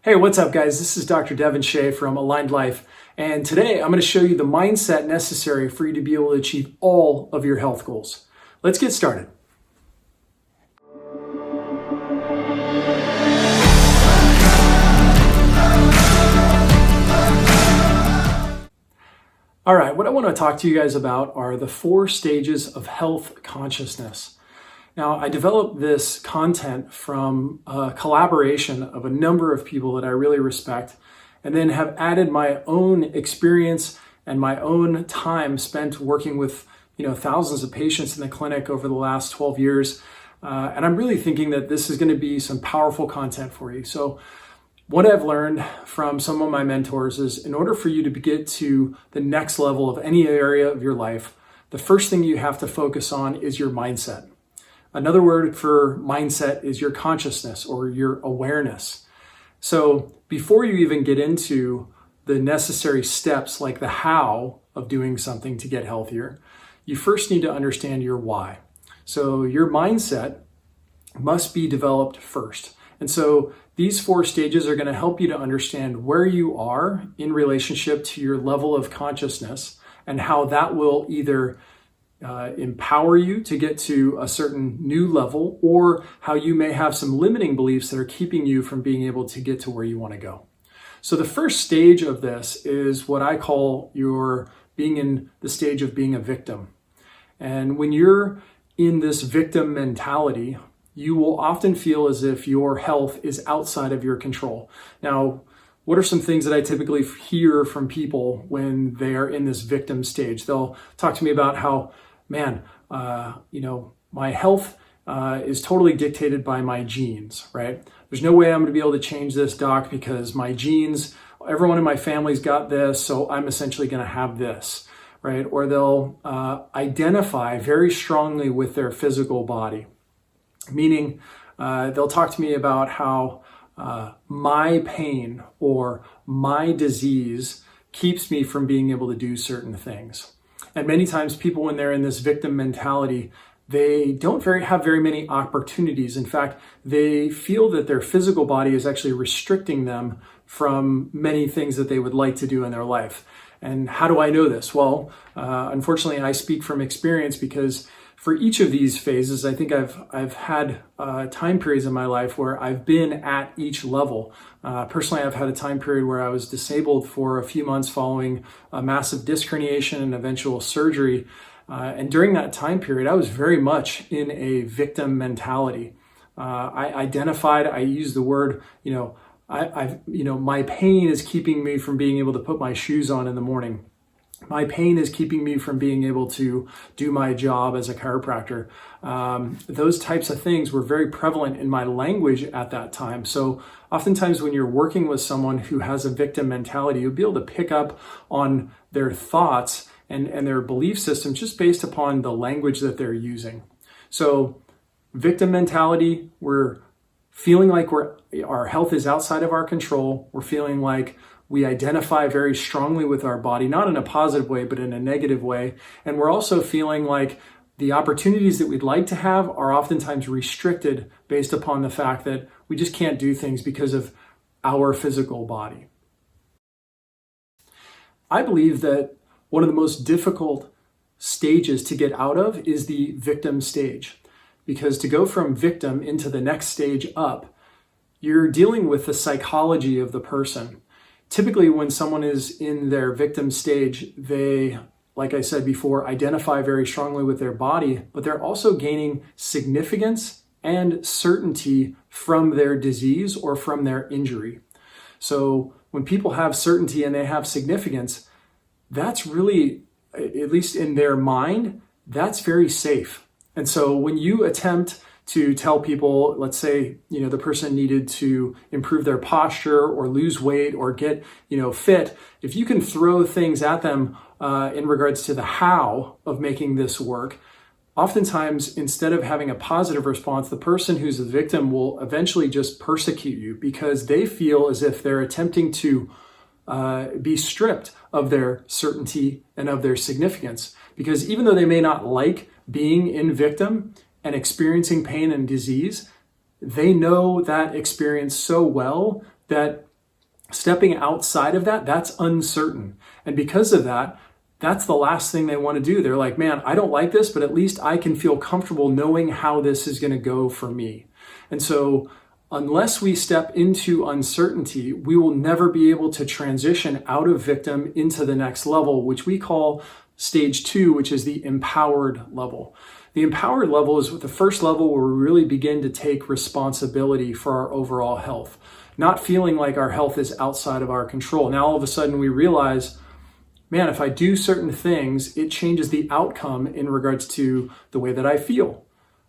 Hey, what's up guys? This is Dr. Devin Shea from Aligned Life, and today I'm going to show you the mindset necessary for you to be able to achieve all of your health goals. Let's get started. All right, what I want to talk to you guys about are the 4 stages of health consciousness. Now, I developed this content from a collaboration of a number of people that I really respect, and then have added my own experience and my own time spent working with thousands of patients in the clinic over the last 12 years. And I'm really thinking that this is going to be some powerful content for you. So what I've learned from some of my mentors is in order for you to get to the next level of any area of your life, the first thing you have to focus on is your mindset. Another word for mindset is your consciousness or your awareness. So before you even get into the necessary steps like the how of doing something to get healthier, you first need to understand your why. So your mindset must be developed first. And so these 4 stages are going to help you to understand where you are in relationship to your level of consciousness and how that will either empower you to get to a certain new level, or how you may have some limiting beliefs that are keeping you from being able to get to where you want to go. So the first stage of this is what I call your being in the stage of being a victim. And when you're in this victim mentality, you will often feel as if your health is outside of your control. Now, what are some things that I typically hear from people when they are in this victim stage? They'll talk to me about how, my health is totally dictated by my genes, right? There's no way I'm going to be able to change this, doc, because my genes, everyone in my family's got this, so I'm essentially going to have this, right? Or they'll identify very strongly with their physical body, meaning they'll talk to me about how my pain or my disease keeps me from being able to do certain things. And many times people, when they're in this victim mentality, they don't have very many opportunities. In fact, they feel that their physical body is actually restricting them from many things that they would like to do in their life. And how do I know this? Well, unfortunately, I speak from experience, because for each of these phases, I think I've had time periods in my life where I've been at each level. Personally, I've had a time period where I was disabled for a few months following a massive disc herniation and eventual surgery. And during that time period, I was very much in a victim mentality. I used the word, my pain is keeping me from being able to put my shoes on in the morning. My pain is keeping me from being able to do my job as a chiropractor. Those types of things were very prevalent in my language at that time. So oftentimes when you're working with someone who has a victim mentality, you'll be able to pick up on their thoughts and their belief systems just based upon the language that they're using. So victim mentality, we're feeling like our health is outside of our control. We're feeling like we identify very strongly with our body, not in a positive way, but in a negative way. And we're also feeling like the opportunities that we'd like to have are oftentimes restricted based upon the fact that we just can't do things because of our physical body. I believe that one of the most difficult stages to get out of is the victim stage, because to go from victim into the next stage up, you're dealing with the psychology of the person. Typically, when someone is in their victim stage, they, like I said before, identify very strongly with their body, but they're also gaining significance and certainty from their disease or from their injury. So when people have certainty and they have significance, that's really, at least in their mind, that's very safe. And so when you attempt to tell people, let's say, the person needed to improve their posture or lose weight or get, fit, if you can throw things at them in regards to the how of making this work, oftentimes instead of having a positive response, the person who's the victim will eventually just persecute you, because they feel as if they're attempting to be stripped of their certainty and of their significance. Because even though they may not like being in victim and experiencing pain and disease, they know that experience so well that Stepping outside of that, that's uncertain. And because of that, that's the last thing they want to do. They're like, man, I don't like this, but at least I can feel comfortable knowing how this is going to go for me. And so unless we step into uncertainty, we will never be able to transition out of victim into the next level, which we call stage 2, which is the empowered level. The empowered level is the first level where we really begin to take responsibility for our overall health, not feeling like our health is outside of our control. Now, all of a sudden we realize, man, if I do certain things, it changes the outcome in regards to the way that I feel,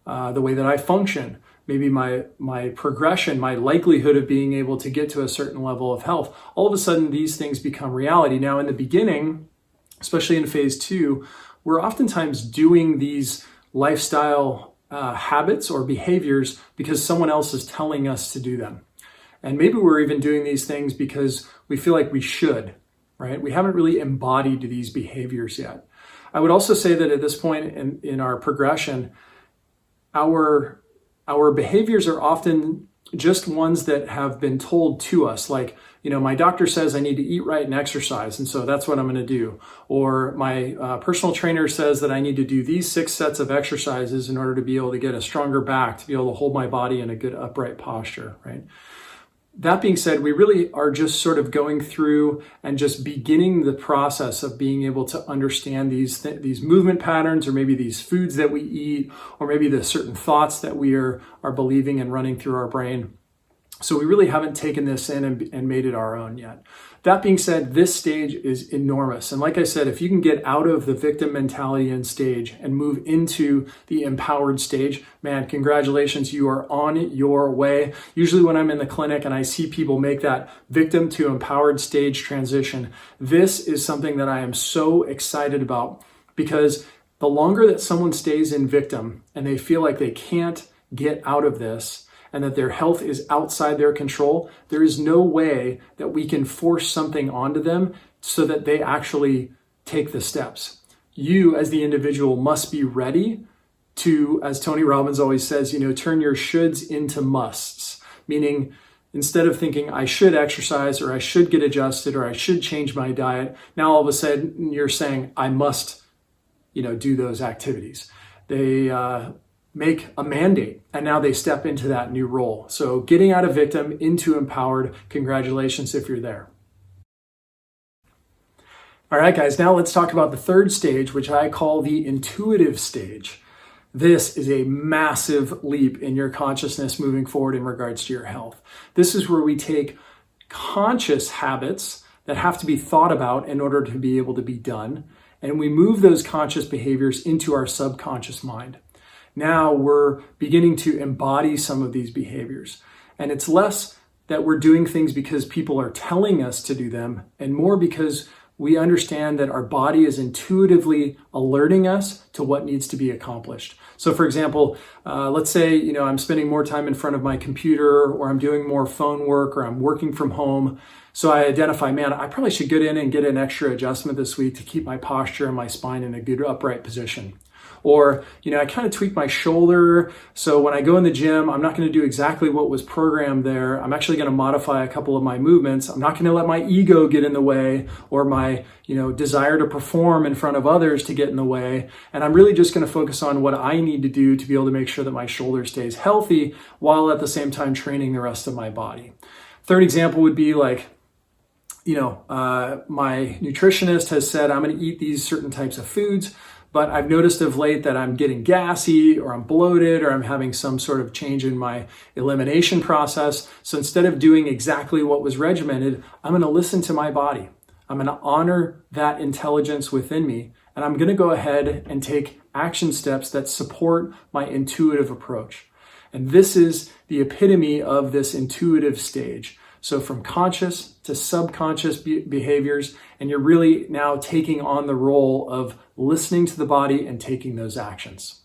the way that I function, maybe my progression, my likelihood of being able to get to a certain level of health. All of a sudden, these things become reality. Now, in the beginning, especially in phase 2, we're oftentimes doing these lifestyle habits or behaviors because someone else is telling us to do them. And maybe we're even doing these things because we feel like we should, right? We haven't really embodied these behaviors yet. I would also say that at this point in our progression, our behaviors are often just ones that have been told to us. Like, my doctor says I need to eat right and exercise, and so that's what I'm going to do. Or my personal trainer says that I need to do these 6 sets of exercises in order to be able to get a stronger back, to be able to hold my body in a good upright posture, right? That being said, we really are just sort of going through and just beginning the process of being able to understand these movement patterns, or maybe these foods that we eat, or maybe the certain thoughts that we are believing and running through our brain. So we really haven't taken this in and made it our own yet. That being said, this stage is enormous. And like I said, if you can get out of the victim mentality and stage and move into the empowered stage, man, congratulations, you are on your way. Usually when I'm in the clinic and I see people make that victim to empowered stage transition, this is something that I am so excited about, because the longer that someone stays in victim and they feel like they can't get out of this, and that their health is outside their control, there is no way that we can force something onto them so that they actually take the steps. You, as the individual, must be ready to, as Tony Robbins always says, turn your shoulds into musts. Meaning, instead of thinking I should exercise, or I should get adjusted, or I should change my diet, now all of a sudden you're saying I must, do those activities. They make a mandate, and now they step into that new role. So getting out of victim into empowered, congratulations if you're there. All right, guys, now let's talk about the third stage, which I call the intuitive stage. This is a massive leap in your consciousness moving forward in regards to your health. This is where we take conscious habits that have to be thought about in order to be able to be done, and we move those conscious behaviors into our subconscious mind. Now we're beginning to embody some of these behaviors. And it's less that we're doing things because people are telling us to do them, and more because we understand that our body is intuitively alerting us to what needs to be accomplished. So for example, let's say, I'm spending more time in front of my computer, or I'm doing more phone work, or I'm working from home. So I identify, man, I probably should get in and get an extra adjustment this week to keep my posture and my spine in a good upright position. Or, I kind of tweak my shoulder. So when I go in the gym, I'm not going to do exactly what was programmed there. I'm actually going to modify a couple of my movements. I'm not going to let my ego get in the way, or my, desire to perform in front of others to get in the way. And I'm really just going to focus on what I need to do to be able to make sure that my shoulder stays healthy, while at the same time training the rest of my body. Third example would be like, my nutritionist has said I'm going to eat these certain types of foods, but I've noticed of late that I'm getting gassy, or I'm bloated, or I'm having some sort of change in my elimination process. So instead of doing exactly what was regimented, I'm going to listen to my body. I'm going to honor that intelligence within me, and I'm going to go ahead and take action steps that support my intuitive approach. And this is the epitome of this intuitive stage. So from conscious to subconscious behaviors, and you're really now taking on the role of listening to the body and taking those actions.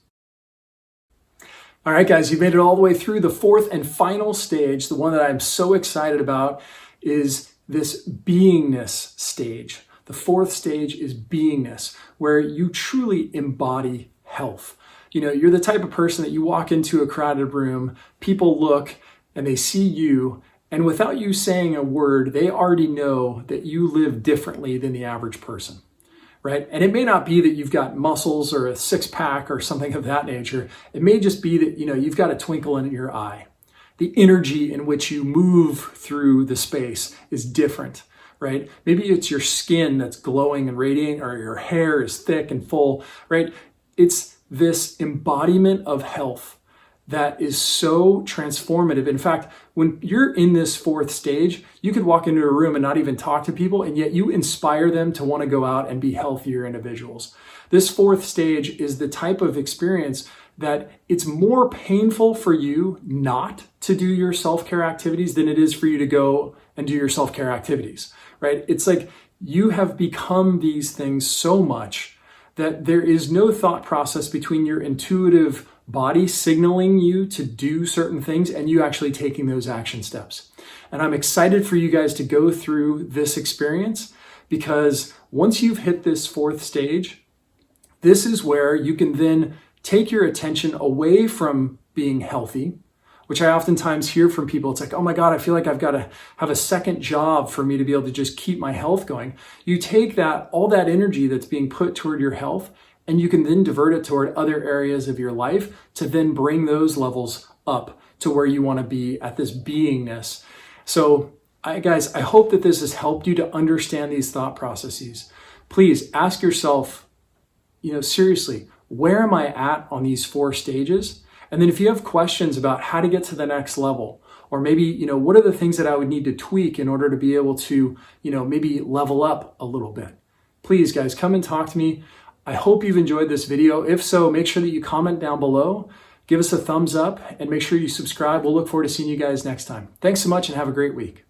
All right, guys, you've made it all the way through. The fourth and final stage, the one that I'm so excited about, is this beingness stage. The fourth stage is beingness, where you truly embody health. You're the type of person that you walk into a crowded room, people look and they see you, And without you saying a word, they already know that you live differently than the average person, right? And it may not be that you've got muscles or a six-pack or something of that nature. It may just be that, you've got a twinkle in your eye. The energy in which you move through the space is different, right? Maybe it's your skin that's glowing and radiant, or your hair is thick and full, right? It's this embodiment of health that is so transformative. In fact, when you're in this fourth stage, you could walk into a room and not even talk to people, and yet you inspire them to want to go out and be healthier individuals. This fourth stage is the type of experience that it's more painful for you not to do your self-care activities than it is for you to go and do your self-care activities, right? It's like you have become these things so much that there is no thought process between your intuitive body signaling you to do certain things and you actually taking those action steps. And I'm excited for you guys to go through this experience, because once you've hit this fourth stage, this is where you can then take your attention away from being healthy, which I oftentimes hear from people. It's like, oh my God, I feel like I've got to have a second job for me to be able to just keep my health going. You take that, all that energy that's being put toward your health, and you can then divert it toward other areas of your life to then bring those levels up to where you want to be at this beingness. So guys, I hope that this has helped you to understand these thought processes. Please ask yourself, seriously, where am I at on these 4 stages? And then if you have questions about how to get to the next level, or maybe, what are the things that I would need to tweak in order to be able to, maybe level up a little bit, please guys, come and talk to me. I hope you've enjoyed this video. If so, make sure that you comment down below, give us a thumbs up, and make sure you subscribe. We'll look forward to seeing you guys next time. Thanks so much and have a great week.